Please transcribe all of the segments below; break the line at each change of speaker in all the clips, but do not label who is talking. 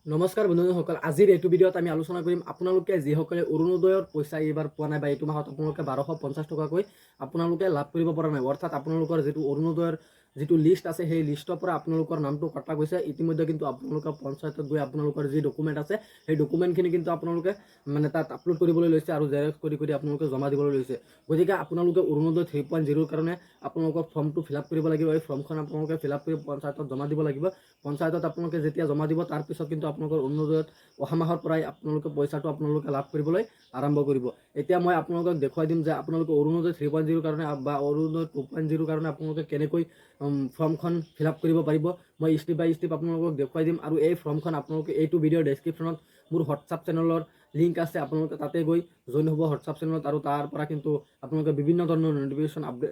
নমস্কাৰ বন্ধুসকল, আজিৰ এইটো ভিডিঅ'ত আমি আলোচনা কৰিম আপোনালোকে যিসকলে অৰুণোদয়ৰ পইচা এইবাৰ পোৱা নাই বা এইটো মাহত আপোনালোকে 1250 টকাকৈ আপোনালোকে লাভ কৰিব পৰা নাই, অৰ্থাৎ আপোনালোকৰ যিটো অৰুণোদয়ৰ যিটো লিষ্ট আছে সেই লিষ্টৰ পৰা আপোনালোকৰ নামটো কটা গৈছে। ইতিমধ্যে কিন্তু আপোনালোকৰ পঞ্চায়তত গৈ আপোনালোকৰ যি ডকুমেণ্ট আছে সেই ডকুমেণ্টখিনি কিন্তু আপোনালোকে তাত আপলোড কৰিবলৈ লৈছে আৰু জেৰক্স কৰি আপোনালোকে জমা দিবলৈ লৈছে। গতিকে আপোনালোকে অৰুণোদয় 3.0ৰ কাৰণে আপোনালোকৰ ফৰ্মটো ফিল আপ কৰিব লাগিব। এই ফৰ্মখন আপোনালোকে ফিল আপ কৰি পঞ্চায়তত জমা দিব লাগিব। পঞ্চায়তত আপোনালোকে যেতিয়া জমা দিব তাৰ পিছত কিন্তু আপোনালোকৰ অৰুণোদয়ত অহা মাহৰ পৰাই আপোনালোকে পইচাটো আপোনালোকে লাভ কৰিবলৈ আৰম্ভ কৰিব। এতিয়া মই আপোনালোকক দেখুৱাই দিম যে আপোনালোকে অৰুণোদয় 3.0 কাৰণে বা অৰুণোদয় 2.0 কাৰণে আপোনালোকে কেনেকৈ ফৰ্মখন ফিল আপ কৰিব পাৰিব। মই ষ্টেপ বাই ষ্টেপ আপোনালোকক দেখুৱাই দিম আৰু এই ফৰ্মখন আপোনালোকে এইটো ভিডিঅ'ৰ ডেছক্ৰিপশ্যনত মোৰ হোৱাটছআপ চেনেলৰ লিংক আছে, আপোনালোকে তাতে গৈ জইন হ'ব হোৱাটছআপ চেনেলত আৰু তাৰ পৰা কিন্তু আপোনালোকে বিভিন্ন ধৰণৰ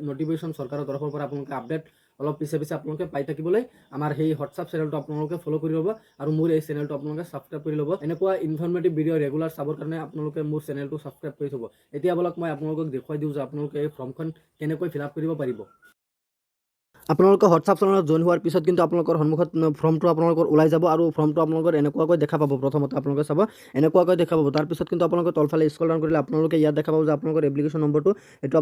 নটিফিকেশ্যন চৰকাৰৰ তৰফৰ পৰা আপোনালোকে আপডেট অলপ পিছে আপোনালোকে পাই থাকিবলৈ আমাৰ সেই হোৱাটছআপ চেনেলটো আপোনালোকে ফ'ল' কৰি ল'ব আৰু মোৰ এই চেনেলটো আপোনালোকে ছাবস্ক্ৰাইব কৰি ল'ব। এনেকুৱা ইনফৰ্মেটিভ ভিডিঅ' ৰেগুলাৰ চাবৰ কাৰণে আপোনালোকে মোৰ চেনেলটো ছাবস্ক্ৰাইব কৰি থ'ব। এতিয়া বলক মই আপোনালোকক দেখুৱাই দিওঁ যে আপোনালোকে এই ফৰ্মখন কেনেকৈ ফিল আপ কৰিব পাৰিব। আপোনালোকৰ হোৱাটছআপ চেনেলত জইন হোৱাৰ পিছত কিন্তু আপোনালোকৰ সন্মুখত ফৰ্মটো আপোনালোকৰ ওলাই যাব আৰু ফৰ্মটো আপোনালোকৰ এনেকুৱাকৈ দেখা পাব। প্ৰথমতে আপোনালোকে চাব এনেকুৱাকৈ দেখা পাব। তাৰপিছত কিন্তু আপোনালোকে তলফালে স্ক্ৰল ডাউন কৰিলে আপোনালোকে ইয়াত দেখা পাব যে আপোনালোকৰ এপ্লিকেশ্যন নম্বৰটো, এইটো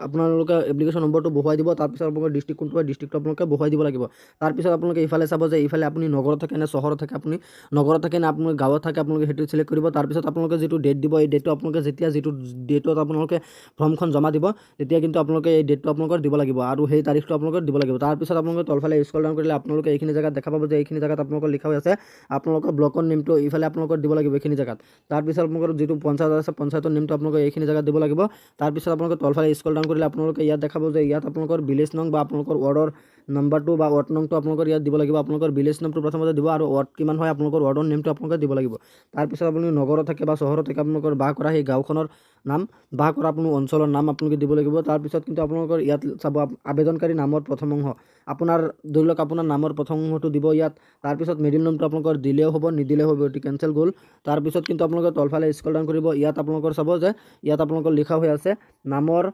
আপোনালোকে এপ্লিকেশ্যন নম্বৰটো বহুৱাই দিব। তাৰপিছত আপোনালোকৰ ডিষ্ট্ৰিক্ট কোনটো হয় ডিষ্ট্ৰিক্টটো আপোনালোকে বহুৱাই দিব লাগিব। তাৰপিছত আপোনালোকে ইফালে চাব যে ইফালে আপুনি নগৰত থাকে নে চহৰত থাকে, আপুনি নগৰত থাকে নে আপোনাৰ গাঁৱত থাকে, আপোনালোকে সেইটো চিলেক্ট কৰিব। তাৰপিছত আপোনালোকে যিটো ডেট দিব এই ডেটটো আপোনালোকে যেতিয়া যিটো ডেটত আপোনালোকে ফৰ্মখন জমা দিব তেতিয়া কিন্তু আপোনালোকে এই ডেটটো আপোনালোকৰ দিব লাগিব আৰু সেই তাৰিখটো আপোনালোকে দিব লাগিব। তাৰপিছত আপোনালোকে তলফালে স্ক্ৰল ডাউন কৰিলে আপোনালোকে এইখিনি জেগাত দেখা পাব যে এইখিনি জেগাত আপোনালোকৰ লিখা হৈ আছে আপোনালোকৰ ব্লকৰ নেমটো ইফালে আপোনালোকৰ দিব লাগিব এইখিনি জেগাত। তাৰপিছত আপোনালোকৰ যিটো পঞ্চায়ত আছে পঞ্চায়তৰ নেমটো আপোনালোকে এইখিনি জেগাত দিব লাগিব। তাৰপিছত আপোনালোকে তলফালে স্ক্ৰল ডাউন কৰিলে আপোনালোকে ইয়াত দেখা পাব যে ইয়াত আপোনালোকৰ ভিলেজ নং বা আপোনালোকৰ ৱাৰ্ডৰ নাম্বাৰটো বা ৱাৰ্ড নংটো আপোনালোকৰ ইয়াত দিব লাগিব। আপোনালোকৰ ভিলেজ নামটো প্ৰথমতে দিব আৰু ৱাৰ্ড কিমান হয় আপোনালোকৰ ৱাৰ্ডৰ নেমটো আপোনালোকে দিব লাগিব। তাৰপিছত আপুনি নগৰত থাকে বা চহৰত থাকে আপোনালোকৰ বাস কৰা সেই গাঁওখনৰ নাম, বাস কৰা আপোনাৰ অঞ্চলৰ নাম আপোনালোকে দিব লাগিব। তাৰপিছত কিন্তু আপোনালোকৰ ইয়াত চাব আবেদনকাৰী নামৰ প্ৰথম অংশ আপোনাৰ ধৰি লওক আপোনাৰ নামৰ প্ৰথম অংশটো দিব ইয়াত। তাৰপিছত মিডিল নেমটো আপোনালোকৰ দিলেও হ'ব নিদিলেও হ'ব, এটি কেঞ্চেল গ'ল। তাৰপিছত কিন্তু আপোনালোকে তলফালে স্ক্ৰল ডাউন কৰিব, ইয়াত আপোনালোকৰ চাব যে ইয়াত আপোনালোকৰ লিখা হৈ আছে নামৰ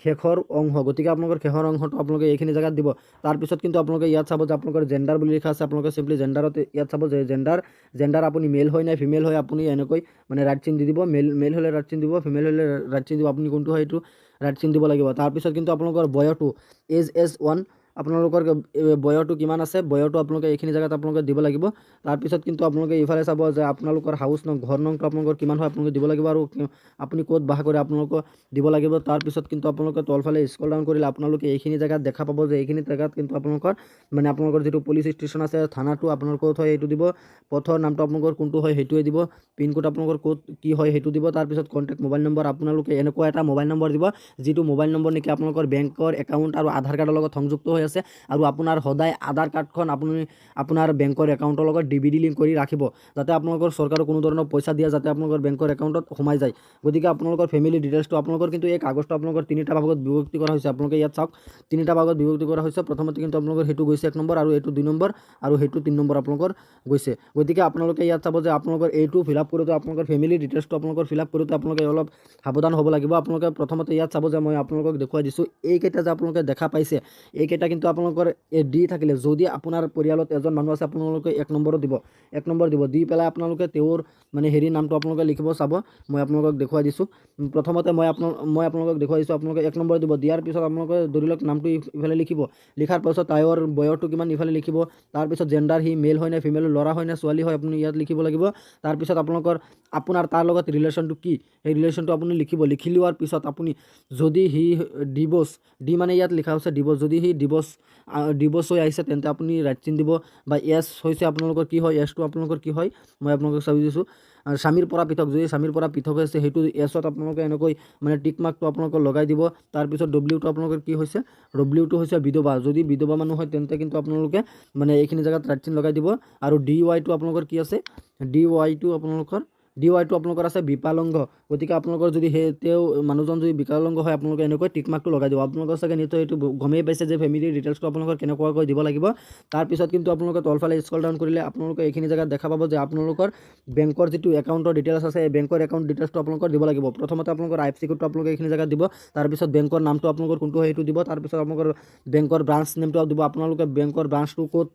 শেষৰ অংশ, গতিকে আপোনালোকৰ শেষৰ অংশটো আপোনালোকে এইখিনি জেগাত দিব। তাৰপিছত কিন্তু আপোনালোকে ইয়াত চাব যে আপোনালোকৰ জেণ্ডাৰ বুলি লিখা আছে, আপোনালোকে চিম্পলি জেণ্ডাৰত ইয়াত চাব যে জেণ্ডাৰ আপুনি মেল হয় নে ফিমেল হয় আপুনি এনেকৈ ৰাইট চিন দি দিব। মেল হ'লে ৰাইট চিন দিব, ফিমেল হ'লে ৰাইট চিন দিব, আপুনি কোনটো হয় এইটো ৰাইট চিন দিব লাগিব। তাৰপিছত কিন্তু আপোনালোকৰ বয়সটো এজ 1 আপোনালোকৰ বয়সটো কিমান আছে বয়সটো আপোনালোকে এইখিনি জেগাত আপোনালোকে দিব লাগিব। তাৰপিছত কিন্তু আপোনালোকে ইফালে চাব যে আপোনালোকৰ হাউচ নং ঘৰ নংটো আপোনালোকৰ কিমান হয় আপোনালোকে দিব লাগিব আৰু আপুনি ক'ত বাস কৰে আপোনালোকক দিব লাগিব। তাৰপিছত কিন্তু আপোনালোকে তলফালে স্ক্ৰল ডাউন কৰিলে আপোনালোকে এইখিনি জেগাত দেখা পাব যে এইখিনি জেগাত কিন্তু আপোনালোকৰ যিটো পুলিচ ষ্টেচন আছে থানাটো আপোনালোকৰ ক'ত হয় সেইটো দিব, পথৰ নামটো আপোনালোকৰ কোনটো হয় সেইটোৱে দিব, পিনক'ড আপোনালোকৰ ক'ত কি হয় সেইটো দিব। তাৰপিছত কণ্টেক্ট মোবাইল নম্বৰ আপোনালোকে এনেকুৱা এটা মোবাইল নম্বৰ দিব যিটো মোবাইল নম্বৰ নেকি আপোনালোকৰ বেংকৰ একাউণ্ট আৰু আধাৰ কাৰ্ডৰ লগত সংযুক্ত হৈ আছে আৰু আপোনাৰ সদায় আধাৰ কাৰ্ডখন আপুনি আপোনাৰ বেংকৰ একাউণ্টৰ লগত DVD লিংক কৰি ৰাখিব, যাতে আপোনালোকৰ চৰকাৰৰ কোনো ধৰণৰ পইচা দিয়া যাতে আপোনালোকৰ বেংকৰ একাউণ্টত সোমাই যায়। গতিকে আপোনালোকৰ ফেমিলি ডিটেইলছটো আপোনালোকৰ কিন্তু এই কাগজটো আপোনালোকৰ তিনিটা ভাগত বিভক্তি কৰা হৈছে। আপোনালোকে ইয়াত চাওক তিনিটা ভাগত বিভক্তি কৰা হৈছে। প্ৰথমতে কিন্তু আপোনালোকৰ সেইটো গৈছে 1 নম্বৰ আৰু এইটো 2 নম্বৰ আৰু সেইটো 3 নম্বৰ আপোনালোকৰ গৈছে। গতিকে আপোনালোকে ইয়াত চাব যে আপোনালোকৰ এইটো ফিল আপ কৰোঁতে আপোনালোকৰ ফেমিলি ডিটেইলছটো আপোনালোকৰ ফিল আপ কৰোঁতে আপোনালোকে অলপ সাৱধান হ'ব লাগিব। আপোনালোকে প্ৰথমতে ইয়াত চাব যে মই আপোনালোকক দেখুৱাই দিছোঁ এইকেইটা যে আপোনালোকে দেখা পাইছে এইকেইটা কিন্তু আপোনালোকৰ দি থাকিলে যদি আপোনাৰ পৰিয়ালত এজন মানুহ আছে আপোনালোকে 1 নম্বৰত দিব, 1 নম্বৰ দিব, দি পেলাই আপোনালোকে তেওঁৰ হেৰি নামটো আপোনালোকে লিখিব। চাব মই আপোনালোকক দেখুৱাই দিছোঁ। প্ৰথমতে মই আপোনালোকক দেখুৱাই দিছোঁ আপোনালোকে 1 নম্বৰ দিব। দিয়াৰ পিছত আপোনালোকে ধৰি লওক নামটো ইফালে লিখিব, লিখাৰ পাছত তাইৰ বয়সটো কিমান ইফালে লিখিব। তাৰপিছত জেণ্ডাৰ সি মেল হয় নে ফিমেল, ল'ৰা হয় নে ছোৱালী হয় আপুনি ইয়াত লিখিব লাগিব। তাৰপিছত আপোনাৰ তাৰ লগত ৰিলেশ্যনটো কি সেই ৰিলেশ্যনটো আপুনি লিখিব। লিখি লোৱাৰ পিছত আপুনি যদি সি ডিভ'ৰ্চ মানে ইয়াত লিখা হৈছে ডিভ'ৰ্চ, যদি সি ডিভ'ৰ্চ হৈ আহিছে তেন্তে আপুনি ৰাইট চিন দিব, বা এছ হৈছে আপোনালোকৰ কি হয় এছটো আপোনালোকৰ কি হয় মই আপোনালোকক চাই দিছোঁ। স্বামীৰ পৰা পৃথক, যদি স্বামীৰ পৰা পৃথক হৈছে সেইটো এছত আপোনালোকে এনেকৈ টিক মাৰ্কটো আপোনালোকে লগাই দিব। তাৰপিছত ডব্লিউটো আপোনালোকৰ কি হৈছে, ডব্লিউটো হৈছে বিধৱা, যদি বিধৱা মানুহ হয় তেন্তে কিন্তু আপোনালোকে এইখিনি জেগাত ৰাইট চিন লগাই দিব। আৰু DYটো আপোনালোকৰ কি আছে, DYটো আপোনালোকৰ আছে বিকলাংগ, গতিকে আপোনালোকৰ যদি তেওঁ মানুহজন যদি বিকলাংগ হয় আপোনালোকে এনেকৈ টিক মাৰ্কটো লগাই দিব। আপোনালোকৰ চাগে নিশ্চয় এইটো গমেই পাইছে যে ফেমিলি ডিটেইলছটো আপোনালোকৰ কেনেকুৱাকৈ দিব লাগিব। তাৰপিছত কিন্তু আপোনালোকে তলফালে স্ক্ৰল ডাউন কৰিলে আপোনালোকে এইখিনি জেগাত দেখা পাব যে আপোনালোকৰ বেংকৰ যিটো একাউণ্টৰ ডিটেইলছ আছে এই বেংকৰ একাউণ্ট ডিটেইলছটো আপোনালোকৰ দিব লাগিব। প্ৰথমতে আপোনালোকৰ IFSC কোডটো আপোনালোকে এইখিনি জেগাত দিব। তাৰপিছত বেংকৰ নামটো আপোনালোকৰ কোনটো হয় সেইটো দিব। তাৰপিছত আপোনালোকৰ বেংকৰ ব্ৰাঞ্চ নেমটো দিব, আপোনালোকে বেংকৰ ব্ৰাঞ্চটো ক'ত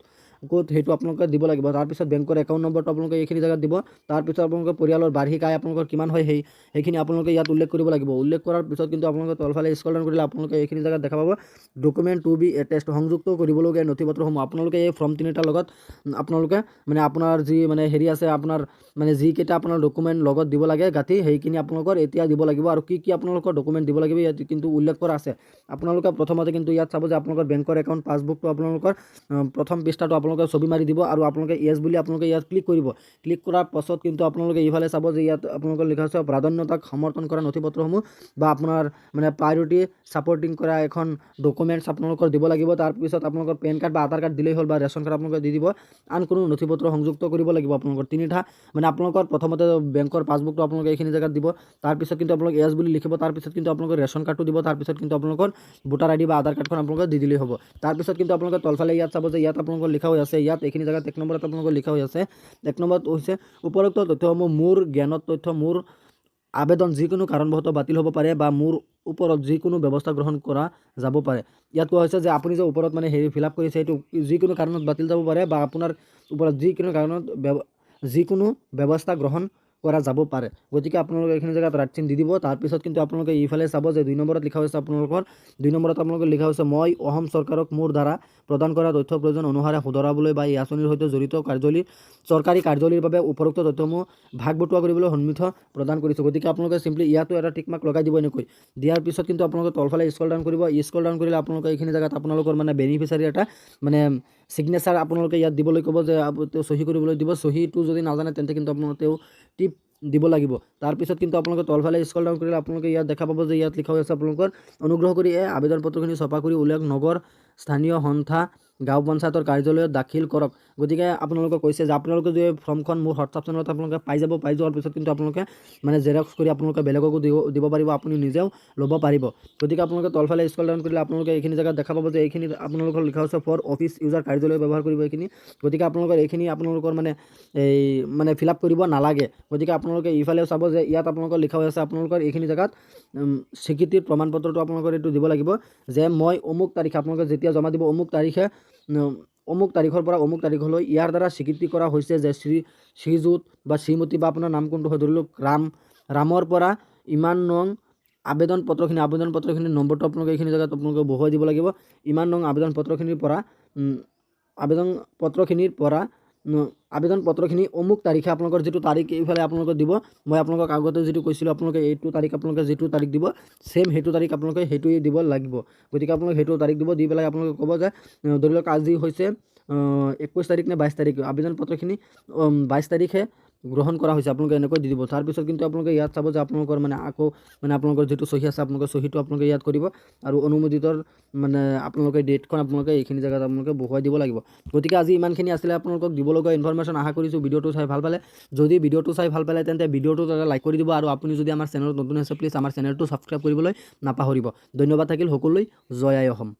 ক'ত সেইটো আপোনালোকে দিব লাগিব। তাৰপিছত বেংকৰ একাউণ্ট নম্বৰটো আপোনালোকে এইখিনি জেগাত দিব। তাৰপিছত আপোনালোকৰ পৰিয়ালৰ বাৰ্ষিক আয় আপোনালোকৰ কিমান হয় সেইখিনি আপোনালোকে ইয়াত উল্লেখ কৰিব লাগিব। উল্লেখ কৰাৰ পিছত কিন্তু আপোনালোকে তলফালে স্ক্ৰল ডাউন কৰিলে আপোনালোকে এইখিনি জেগাত দেখা পাব ডকুমেণ্ট টু বি এটেচড, সংযুক্ত কৰিবলগীয়া নথিপত্ৰসমূহ। আপোনালোকে এই ফৰ্ম 3টাৰ লগত আপোনালোকে মানে আপোনাৰ যি মানে হেৰি আছে, আপোনাৰ মানে যিকেইটা আপোনাৰ ডকুমেণ্ট লগত দিব লাগে গাঁঠি, সেইখিনি আপোনালোকৰ এতিয়া দিব লাগিব। আৰু কি আপোনালোকৰ ডকুমেণ্ট দিব লাগিব ইয়াত কিন্তু উল্লেখ কৰা আছে। আপোনালোকে প্ৰথমতে কিন্তু ইয়াত চাব যে আপোনালোকৰ বেংকৰ একাউণ্ট পাছবুকটো আপোনালোকৰ প্ৰথম পৃষ্ঠাটো আপোনালোকে ছবি মাৰি দিব আৰু আপোনালোকে য়েছ বুলি আপোনালোকে ইয়াত ক্লিক কৰিব। ক্লিক কৰাৰ পাছত কিন্তু আপোনালোকে ইফালে চাব যে ইয়াত আপোনালোকৰ লিখা আছে প্ৰাধান্যতাক সমৰ্থন কৰা নথিপত্ৰসমূহ বা আপোনাৰ মানে প্ৰায়ৰিটি ছাপৰ্টিং কৰা এখন ডকুমেণ্টছ আপোনালোকৰ দিব লাগিব। তাৰপিছত আপোনালোকৰ পেন কাৰ্ড বা আধাৰ কাৰ্ড দিলেই হ'ল বা ৰেচন কাৰ্ড আপোনালোকে দি দিব। আন কোনো নথিপত্ৰ সংযুক্ত কৰিব লাগিব আপোনালোকৰ 3টা। মানে আপোনালোকৰ প্ৰথমতে বেংকৰ পাছবুকটো আপোনালোকে এইখিনি জেগাত দিব। তাৰপিছত কিন্তু আপোনালোকে য়েছ বুলি লিখিব। তাৰপিছত কিন্তু আপোনালোকৰ ৰেচন কাৰ্ডটো দিব। তাৰপিছত কিন্তু আপোনালোকৰ ভোটাৰ ID বা আধাৰ কাৰ্ডখন আপোনালোকে দি দিলেই হ'ব। তাৰপিছত কিন্তু আপোনালোকে তলফালে ইয়াত চাব যে ইয়াত আপোনালোকৰ লিখা হৈ আছে, ইয়াত এইখিনি জেগাত 1 নম্বৰত আপোনালোকৰ লিখা হৈ আছে। 1 নম্বৰত হৈছে উপৰোক্ত তথ্যসমূহ মোৰ জ্ঞানত তথ্য মোৰ আবেদন যিকোনো কাৰণবশতঃ বাতিল হ'ব পাৰে বা মোৰ ওপৰত যিকোনো ব্যৱস্থা গ্ৰহণ কৰা যাব পাৰে। ইয়াত কোৱা হৈছে যে আপুনি যে ওপৰত মানে হেৰি ফিল আপ কৰিছে সেইটো যিকোনো কাৰণত বাতিল যাব পাৰে বা আপোনাৰ ওপৰত যিকোনো কাৰণত যিকোনো ব্যৱস্থা গ্ৰহণ কৰা যাব পাৰে। গতিকে আপোনালোকে এইখিনি জেগাত ৰাইট চিন দি দিব। তাৰপিছত কিন্তু আপোনালোকে এইফালে চাব যে 2 নম্বৰত লিখা হৈছে আপোনালোকৰ 2 নম্বৰত আপোনালোকে লিখা হৈছে মই অসম চৰকাৰক মোৰ দ্বাৰা প্ৰদান কৰা তথ্য প্ৰয়োজন অনুসাৰে শুধৰাবলৈ বা এই আঁচনিৰ সৈতে জড়িত চৰকাৰী কাৰ্যাৱলীৰ বাবে উপৰোক্ত তথ্যসমূহ ভাগ বটোৱা কৰিবলৈ সন্মতি প্ৰদান কৰিছোঁ। গতিকে আপোনালোকে চিম্পলি ইয়াতো এটা টিক মাৰ্ক লগাই দিব। এনেকৈ দিয়াৰ পিছত কিন্তু আপোনালোকে তলফালে স্ক্ৰল ডাউন কৰিব। স্ক্ৰল ডাউন কৰিলে আপোনালোকে এইখিনি জেগাত আপোনালোকৰ মানে বেনিফিচিয়াৰী এটা মানে চিগনেচাৰ আপোনালোকে ইয়াত দিবলৈ ক'ব যে তেওঁ চহী কৰিবলৈ দিব। চহীটো যদি নাজানে তেন্তে কিন্তু আপোনালোকে তেওঁ টিপ দিব লাগিব। তাৰপিছত কিন্তু আপোনালোকে তলফালে স্ক্ৰল ডাউন কৰিলে আপোনালোকে ইয়াত দেখা পাব যে ইয়াত লিখা হৈ আছে আপোনালোকৰ অনুগ্ৰহ কৰি এই আবেদন পত্ৰখিনি ছপা কৰি উল্লেখ নগৰ স্থানীয় সন্থা গাঁও পঞ্চায়তৰ কাৰ্যালয়ত দাখিল কৰক। গতিকে আপোনালোকে কৈছে যে আপোনালোকে যে ফৰ্মখন মোৰ হোৱাটছআপ চেনেলত আপোনালোকে পাই যাব। পাই যোৱাৰ পিছত কিন্তু আপোনালোকে মানে জেৰক্স কৰি আপোনালোকে বেলেগকো দিব পাৰিব, আপুনি নিজেও ল'ব পাৰিব। গতিকে আপোনালোকে তলফালে স্ক্ৰল ডাউন কৰিলে আপোনালোকে এইখিনি জেগাত দেখা পাব যে এইখিনি আপোনালোকৰ লিখা হৈছে ফৰ অফিচ ইউজাৰ কাৰ্যালয় ব্যৱহাৰ কৰিব এইখিনি। গতিকে আপোনালোকৰ এইখিনি আপোনালোকৰ মানে ফিল আপ কৰিব নালাগে। গতিকে আপোনালোকে ইফালেও চাব যে ইয়াত আপোনালোকৰ লিখা হৈ আছে আপোনালোকৰ এইখিনি জেগাত স্বীকৃতিৰ প্ৰমাণপত্ৰটো আপোনালোকৰ এইটো দিব লাগিব যে মই অমুক তাৰিখে আপোনালোকে যেতিয়া জমা দিব অমুক তাৰিখে অমুক তাৰিখৰ পৰা অমুক তাৰিখলৈ ইয়াৰ দ্বাৰা স্বীকৃতি কৰা হৈছে যে শ্ৰীযুত বা শ্ৰীমতী বা আপোনাৰ নাম কোনটো হয় ধৰি লওক ৰামৰ পৰা ইমান নং আবেদন পত্ৰখিনিৰ নম্বৰটো আপোনালোকে এইখিনি জেগাত আপোনালোকে বহুৱাই দিব লাগিব। ইমান নং আবেদন পত্ৰখিনি অমুক তাৰিখে আপোনালোকৰ যিটো তাৰিখ এইফালে আপোনালোকে দিব। মই আপোনালোকক আগতে যিটো কৈছিলোঁ আপোনালোকে এইটো তাৰিখ আপোনালোকে যিটো তাৰিখ দিব ছেম সেইটো তাৰিখ আপোনালোকে সেইটোৱে দিব লাগিব। গতিকে আপোনালোকে সেইটো তাৰিখ দিব। দি পেলাই আপোনালোকে ক'ব যে ধৰি লওক আজি হৈছে 21 তাৰিখ নে 22 তাৰিখ আবেদন পত্ৰখিনি 22 তাৰিখে গ্ৰহণ কৰা হৈছে আপোনালোকে এনেকৈ দি দিব। তাৰপিছত কিন্তু আপোনালোকে ইয়াত চাব যে আপোনালোকৰ আকৌ আপোনালোকৰ যিটো চহী আছে আপোনালোকৰ চহীটো আপোনালোকে ইয়াত কৰিব আৰু অনুমোদিতৰ আপোনালোকে ডেটখন আপোনালোকে এইখিনি জেগাত আপোনালোকে বহুৱাই দিব লাগিব। গতিকে আজি ইমানখিনি আছিলে আপোনালোকক দিবলগীয়া ইনফৰমেশ্যন। আশা কৰিছোঁ ভিডিঅ'টো চাই ভাল পালে। যদি ভিডিঅ'টো চাই ভাল পালে তেন্তে ভিডিঅ'টো লাইক কৰি দিব আৰু আপুনি যদি আমাৰ চেনেলত নতুন আছে প্লিজ আমাৰ চেনেলটো ছাবস্ক্ৰাইব কৰিবলৈ নাপাহৰিব। ধন্যবাদ থাকিল সকলোলৈ। জয় আই অসম।